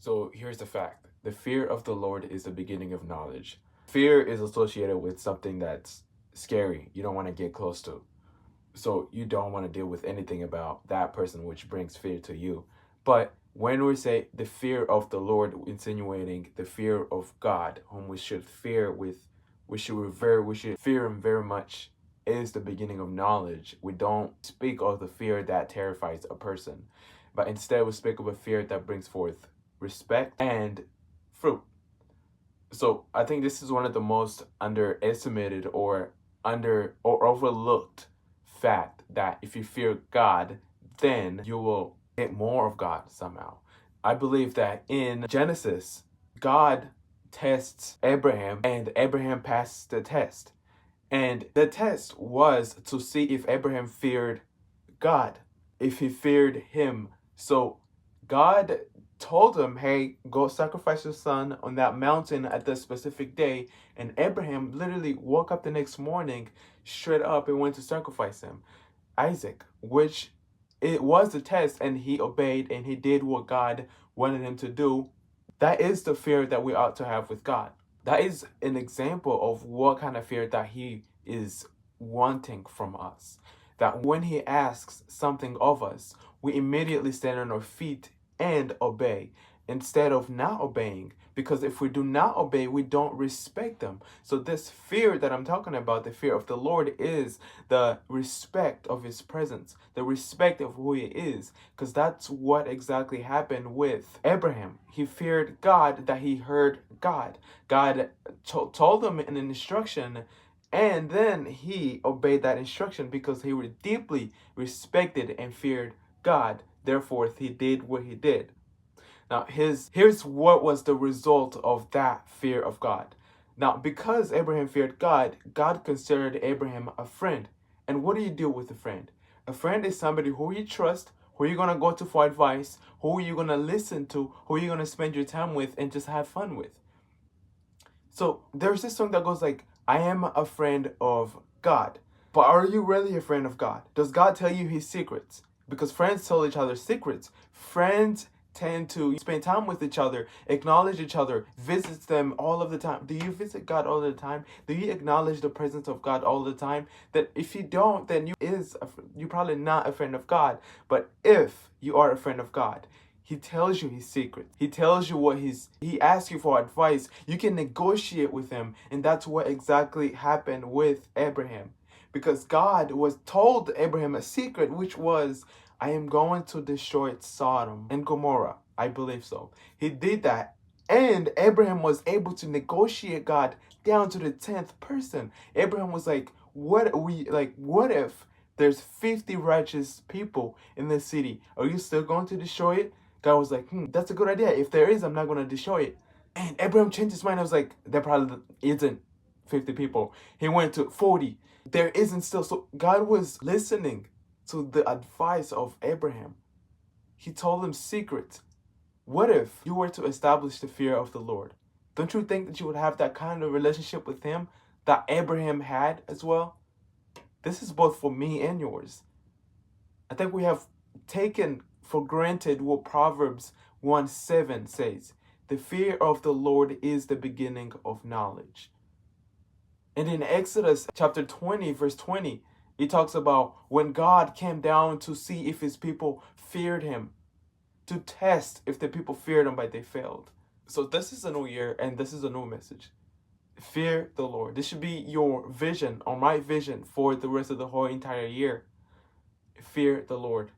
So here's the fact. The fear of the Lord is the beginning of knowledge. Fear is associated with something that's scary. You don't want to get close to. So you don't want to deal with anything about that person, which brings fear to you. But when we say the fear of the Lord, insinuating the fear of God, whom we should fear with, we should revere, we should fear him very much, is the beginning of knowledge. We don't speak of the fear that terrifies a person, but instead we speak of a fear that brings forth respect and fruit. So I think this is one of the most underestimated or overlooked fact, that if you fear God, then you will get more of God somehow. I believe that in Genesis, God tests Abraham and Abraham passes the test. And the test was to see if Abraham feared God, if he feared him. So God told him, hey, go sacrifice your son on that mountain at the specific day. And Abraham literally woke up the next morning, straight up, and went to sacrifice him, Isaac, which it was the test, and he obeyed and he did what God wanted him to do. That is the fear that we ought to have with God. That is an example of what kind of fear that he is wanting from us. That when he asks something of us, we immediately stand on our feet and obey instead of not obeying. Because if we do not obey, we don't respect them. So this fear that I'm talking about, the fear of the Lord, is the respect of his presence, the respect of who he is. Because that's what exactly happened with Abraham. He feared God, that he heard God. God told him an instruction, and then he obeyed that instruction because he deeply respected and feared God. Therefore, he did what he did. Now, here's what was the result of that fear of God. Now, because Abraham feared God, God considered Abraham a friend. And what do you do with a friend? A friend is somebody who you trust, who you're going to go to for advice, who you're going to listen to, who you're going to spend your time with and just have fun with. So there's this song that goes like, I am a friend of God. But are you really a friend of God? Does God tell you his secrets? Because friends tell each other secrets. Friends tend to spend time with each other, acknowledge each other, visit them all of the time. Do you visit God all the time? Do you acknowledge the presence of God all the time? That if you don't, then you're probably not a friend of God. But if you are a friend of God, he tells you his secrets. He tells you he asks you for advice. You can negotiate with him. And that's what exactly happened with Abraham. Because God was told Abraham a secret, which was, I am going to destroy Sodom and Gomorrah. I believe so. He did that. And Abraham was able to negotiate God down to the 10th person. Abraham was like, what if there's 50 righteous people in this city? Are you still going to destroy it? God was like, that's a good idea. If there is, I'm not going to destroy it. And Abraham changed his mind. I was like, there probably isn't 50 people. He went to 40. There isn't still. So God was listening to the advice of Abraham. He told him secrets. What if you were to establish the fear of the Lord? Don't you think that you would have that kind of relationship with him that Abraham had as well? This is both for me and yours. I think we have taken for granted what Proverbs 1:7 says. The fear of the Lord is the beginning of knowledge. And in Exodus chapter 20, verse 20, it talks about when God came down to see if his people feared him, to test if the people feared him, but they failed. So this is a new year, and this is a new message. Fear the Lord. This should be your vision, or my vision, for the rest of the whole entire year. Fear the Lord.